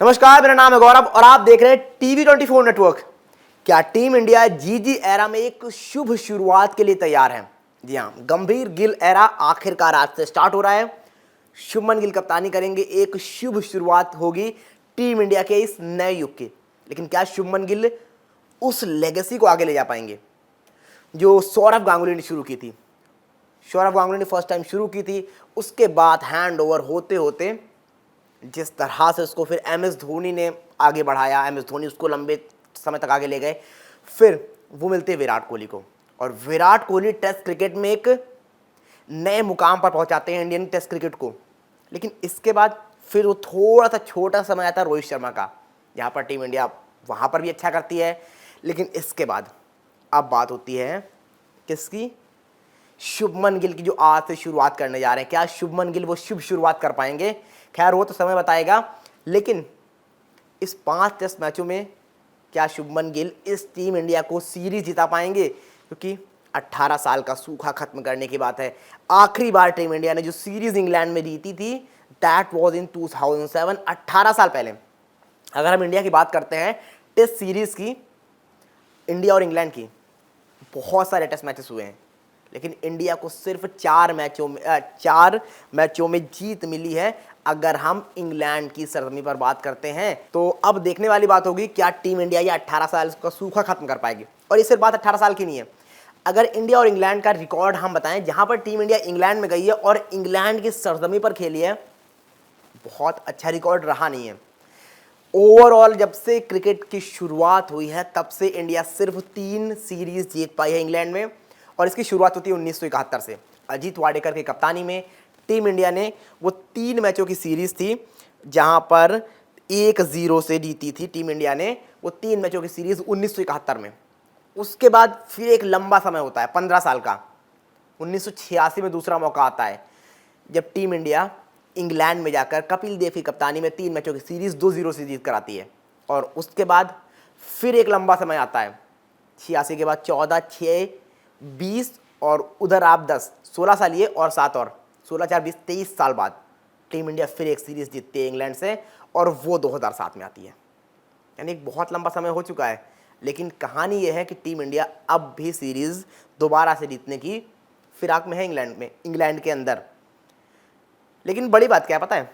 नमस्कार, मेरा नाम है गौरव और आप देख रहे हैं टीवी 24 नेटवर्क। क्या टीम इंडिया जीजी एरा में एक शुभ शुरुआत के लिए तैयार है? जी हाँ, गंभीर गिल एरा आखिरकार आज से स्टार्ट हो रहा है। शुभमन गिल कप्तानी करेंगे, एक शुभ शुरुआत होगी टीम इंडिया के इस नए युग की। लेकिन क्या शुभमन गिल उस लेगेसी को आगे ले जा पाएंगे जो सौरव गांगुली ने शुरू की थी? सौरव गांगुली ने फर्स्ट टाइम शुरू की थी, उसके बाद हैंड ओवर होते होते जिस तरह से उसको फिर एम एस धोनी ने आगे बढ़ाया, एम एस धोनी उसको लंबे समय तक आगे ले गए, फिर वो मिलते विराट कोहली को, और विराट कोहली टेस्ट क्रिकेट में एक नए मुकाम पर पहुंचाते हैं इंडियन टेस्ट क्रिकेट को। लेकिन इसके बाद फिर वो थोड़ा सा छोटा समय आता है रोहित शर्मा का, यहाँ पर टीम इंडिया वहाँ पर भी अच्छा करती है। लेकिन इसके बाद अब बात होती है किसकी? शुभमन गिल की, जो आज से शुरुआत करने जा रहे हैं। क्या शुभमन गिल वो शुभ शुरुआत कर पाएंगे? खैर वो तो समय बताएगा। लेकिन इस 5 टेस्ट मैचों में क्या शुभमन गिल इस टीम इंडिया को सीरीज जिता पाएंगे? क्योंकि 18 साल का सूखा खत्म करने की बात है। आखिरी बार टीम इंडिया ने जो सीरीज इंग्लैंड में जीती थी, दैट वाज इन 2007, 18 साल पहले। अगर हम इंडिया की बात करते हैं टेस्ट सीरीज की, इंडिया और इंग्लैंड की बहुत सारे टेस्ट मैचेस हुए हैं, लेकिन इंडिया को सिर्फ 4 मैचों में जीत मिली है। अगर हम इंग्लैंड की सरजमी पर बात करते हैं तो अब देखने वाली बात होगी क्या टीम इंडिया ये 18 साल का सूखा खत्म कर पाएगी। और ये सिर्फ बात 18 साल की नहीं है। अगर इंडिया और इंग्लैंड का रिकॉर्ड हम बताएं, जहां पर टीम इंडिया इंग्लैंड में गई है और इंग्लैंड की सरजमी पर खेली है, बहुत अच्छा रिकॉर्ड रहा नहीं है। ओवरऑल जब से क्रिकेट की शुरुआत हुई है तब से इंडिया सिर्फ 3 सीरीज जीत पाई है इंग्लैंड में, और इसकी शुरुआत होती है 1971 से। अजीत वाडेकर की कप्तानी में टीम इंडिया ने वो 3 मैचों की सीरीज थी जहां पर 1-0 से जीती थी टीम इंडिया ने वो 3 मैचों की सीरीज 1971 में। उसके बाद फिर एक लंबा समय होता है 15 साल का। 1986 में दूसरा मौका आता है जब टीम इंडिया इंग्लैंड में जाकर कपिल देव की कप्तानी में 3 मैचों की सीरीज 2-0 से जीत कर आती है। और उसके बाद फिर एक लंबा समय आता है 86 के बाद 14, 6, 20 और उधर आप 10, 16 साल ये और 7 और 16, 4, 20, 23 साल बाद टीम इंडिया फिर एक सीरीज जीतती है इंग्लैंड से, और वो 2007 में आती है। यानी एक बहुत लंबा समय हो चुका है। लेकिन कहानी ये है कि टीम इंडिया अब भी सीरीज दोबारा से जीतने की फिराक में है इंग्लैंड के अंदर। लेकिन बड़ी बात क्या है पता है?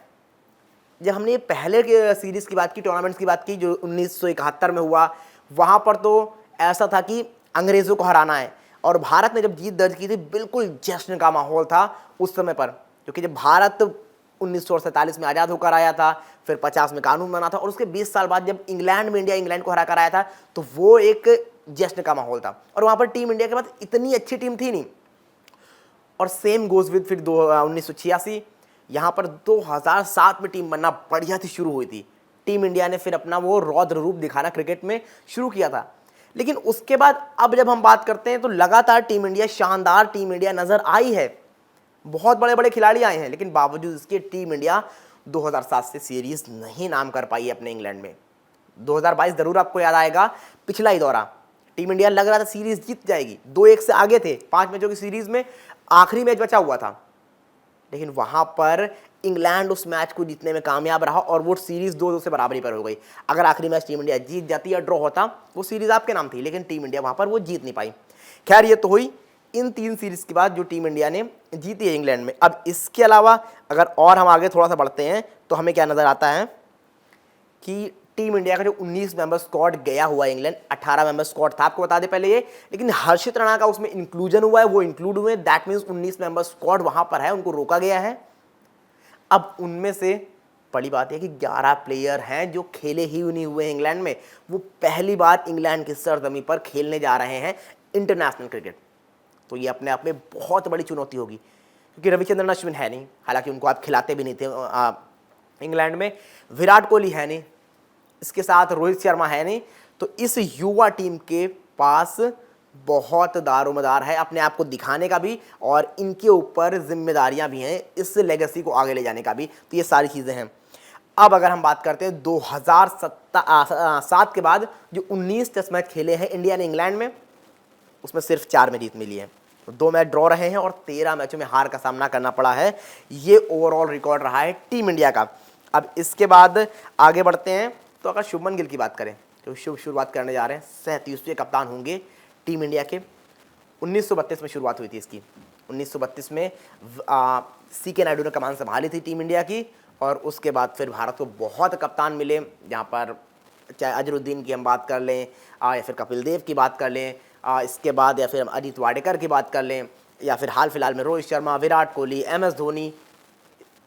जब हमने पहले के सीरीज की बात की, टूर्नामेंट्स की बात की जो 1971 में हुआ, वहाँ पर तो ऐसा था कि अंग्रेज़ों को हराना है, और भारत ने जब जीत दर्ज की थी बिल्कुल जश्न का माहौल था उस समय पर। क्योंकि जब भारत 1947 में आज़ाद होकर आया था, फिर 50 में कानून बना था, और उसके 20 साल बाद जब इंग्लैंड में इंडिया इंग्लैंड को हरा कर आया था, तो वो एक जश्न का माहौल था। और वहाँ पर टीम इंडिया के पास इतनी अच्छी टीम थी नहीं। और सेम गोज विद फिर 1986, यहाँ पर 2007 में टीम बनना बढ़िया थी, शुरू हुई थी। टीम इंडिया ने फिर अपना वो रौद्र रूप दिखाना क्रिकेट में शुरू किया था। लेकिन उसके बाद अब जब हम बात करते हैं तो लगातार टीम इंडिया, शानदार टीम इंडिया नजर आई है। बहुत बड़े बड़े खिलाड़ी आए हैं, लेकिन बावजूद इसके टीम इंडिया 2007 से सीरीज नहीं नाम कर पाई अपने इंग्लैंड में। 2022 जरूर आपको याद आएगा, पिछला ही दौरा टीम इंडिया लग रहा था सीरीज जीत जाएगी, 2-1 से आगे थे 5 मैचों की सीरीज में, आखिरी मैच बचा हुआ था। लेकिन वहां पर इंग्लैंड उस मैच को जीतने में कामयाब रहा और वो सीरीज 2-2 से बराबरी पर हो गई। अगर आखिरी मैच टीम इंडिया जीत जाती या ड्रॉ होता, वो सीरीज आपके नाम थी, लेकिन टीम इंडिया वहां पर वो जीत नहीं पाई। खैर ये तो हुई इन 3 सीरीज के बाद जो टीम इंडिया ने जीती है इंग्लैंड में। अब इसके अलावा अगर और हम आगे थोड़ा सा बढ़ते हैं तो हमें क्या नजर आता है कि टीम इंडिया का जो 19 मेंबर स्क्वाड गया हुआ इंग्लैंड, 18 मेंबर स्क्वाड था आपको बता दें पहले ये, लेकिन हर्षित राणा का उसमें इंक्लूजन हुआ है, वो इंक्लूड हुए, दैट मीन्स 19 मेंबर स्क्वाड वहां पर है, उनको रोका गया है। अब उनमें से बड़ी बात है कि 11 प्लेयर हैं जो खेले ही नहीं हुए इंग्लैंड में, वो पहली बार इंग्लैंड की सरजमी पर खेलने जा रहे हैं इंटरनेशनल क्रिकेट। तो ये अपने आप में बहुत बड़ी चुनौती होगी, क्योंकि रविचंद्रन अश्विन है नहीं, हालांकि उनको आप खिलाते भी नहीं थे इंग्लैंड में, विराट कोहली है नहीं, इसके साथ रोहित शर्मा है नहीं। तो इस युवा टीम के पास बहुत दारोमदार है अपने आप को दिखाने का भी, और इनके ऊपर जिम्मेदारियां भी हैं इस लेगेसी को आगे ले जाने का भी। तो ये सारी चीज़ें हैं। अब अगर हम बात करते हैं 2007 के बाद जो 19 टेस्ट मैच खेले हैं इंडिया ने इंग्लैंड में, उसमें सिर्फ 4 में जीत मिली है, 2 मैच ड्रॉ रहे हैं और 13 मैचों में हार का सामना करना पड़ा है। ये ओवरऑल रिकॉर्ड रहा है टीम इंडिया का। अब इसके बाद आगे बढ़ते हैं, तो अगर शुभमन गिल की बात करें तो शुभ शुरुआत करने जा रहे हैं, 37वें कप्तान होंगे टीम इंडिया के। 1932 में शुरुआत हुई थी इसकी। 1932 में सीके नायडू ने कमान संभाली थी टीम इंडिया की, और उसके बाद फिर भारत को बहुत कप्तान मिले, जहाँ पर चाहे अजरुद्दीन की हम बात कर लें या फिर कपिल देव की बात कर लें, इसके बाद या फिर हम अजीत वाडेकर की बात कर लें, या फिर हाल फिलहाल में रोहित शर्मा, विराट कोहली, MS धोनी,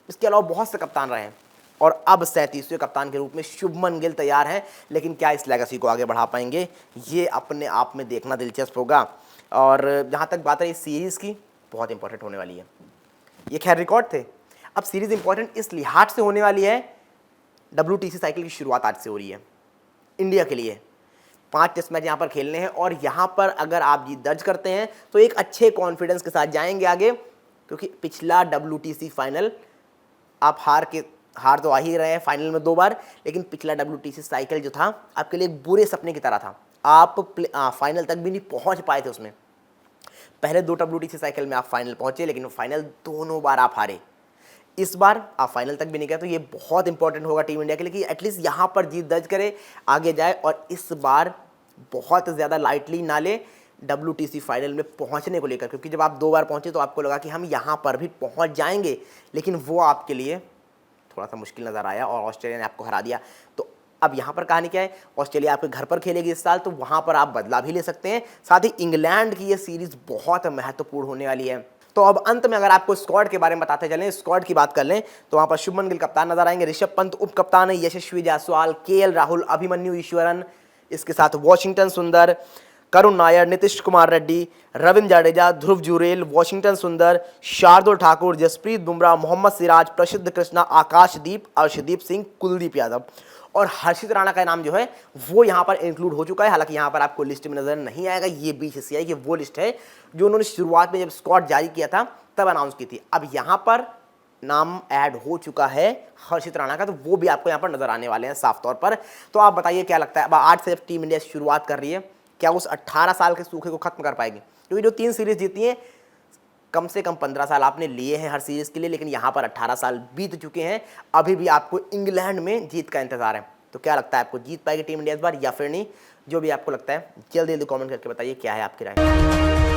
इसके अलावा बहुत से कप्तान रहे हैं। और अब 37वें कप्तान के रूप में शुभमन गिल तैयार हैं। लेकिन क्या इस लेगेसी को आगे बढ़ा पाएंगे, ये अपने आप में देखना दिलचस्प होगा। और जहाँ तक बात है इस सीरीज़ की, बहुत इंपॉर्टेंट होने वाली है। ये खैर रिकॉर्ड थे, अब सीरीज़ इंपॉर्टेंट इस लिहाज से होने वाली है, WTC साइकिल की शुरुआत आज से हो रही है इंडिया के लिए। 5 टेस्ट मैच यहाँ पर खेलने हैं, और यहाँ पर अगर आप जीत दर्ज करते हैं तो एक अच्छे कॉन्फिडेंस के साथ जाएंगे आगे, क्योंकि पिछला WTC फाइनल आप हार तो आ ही रहे हैं फाइनल में 2 बार, लेकिन पिछला WTC साइकिल जो था आपके लिए एक बुरे सपने की तरह था। आप फाइनल तक भी नहीं पहुंच पाए थे उसमें। पहले 2 WTC साइकिल में आप फाइनल पहुंचे, लेकिन फाइनल दोनों बार आप हारे। इस बार आप फाइनल तक भी नहीं गए, तो ये बहुत इंपॉर्टेंट होगा टीम इंडिया के लिए कि एटलीस्ट यहाँ पर जीत दर्ज करे, आगे जाए, और इस बार बहुत ज़्यादा लाइटली ना ले WTC फाइनल में पहुँचने को लेकर, क्योंकि जब आप 2 बार पहुँचे तो आपको लगा कि हम यहाँ पर भी पहुँच जाएंगे, लेकिन वो आपके लिए थोड़ा सा मुश्किल नज़र आया और ऑस्ट्रेलिया ने आपको हरा दिया। तो अब यहाँ पर कहानी क्या है, ऑस्ट्रेलिया आपके घर पर खेलेगी इस साल, तो वहाँ पर आप बदला भी ले सकते हैं। साथ ही इंग्लैंड की ये सीरीज़ बहुत महत्वपूर्ण होने वाली है। तो अब अंत में अगर आपको स्क्वाड के बारे में बताते चलें, स्क्वाड की बात कर लें, तो वहाँ पर शुभमन गिल कप्तान नजर आएंगे, ऋषभ पंत उप कप्तान है, यशस्वी जायसवाल, KL राहुल, अभिमन्यु ईश्वरन, इसके साथ वॉशिंगटन सुंदर, करुण नायर, नीतीश कुमार रेड्डी, रविंद्र जडेजा, ध्रुव जुरेल, वॉशिंगटन सुंदर, शार्दुल ठाकुर, जसप्रीत बुमराह, मोहम्मद सिराज, प्रसिद्ध कृष्णा, आकाशदीप, अर्शदीप सिंह, कुलदीप यादव, और हर्षित राणा का नाम जो है वो यहाँ पर इंक्लूड हो चुका है। हालांकि यहाँ पर आपको लिस्ट में नजर नहीं आएगा, ये BCCI की वो लिस्ट है जो उन्होंने शुरुआत में जब स्क्वाड जारी किया था तब अनाउंस की थी। अब यहाँ पर नाम ऐड हो चुका है हर्षित राणा का, तो वो भी आपको यहाँ पर नजर आने वाले हैं साफ तौर पर। तो आप बताइए क्या लगता है, अब आज से जब टीम इंडिया शुरुआत कर रही है, क्या उस 18 साल के सूखे को खत्म कर पाएगी? क्योंकि जो 3 सीरीज जीती हैं, कम से कम 15 साल आपने लिए हैं हर सीरीज के लिए, लेकिन यहाँ पर 18 साल बीत चुके हैं, अभी भी आपको इंग्लैंड में जीत का इंतजार है। तो क्या लगता है आपको, जीत पाएगी टीम इंडिया इस बार या फिर नहीं? जो भी आपको लगता है जल्दी जल्दी कमेंट करके बताइए क्या है आपकी राय।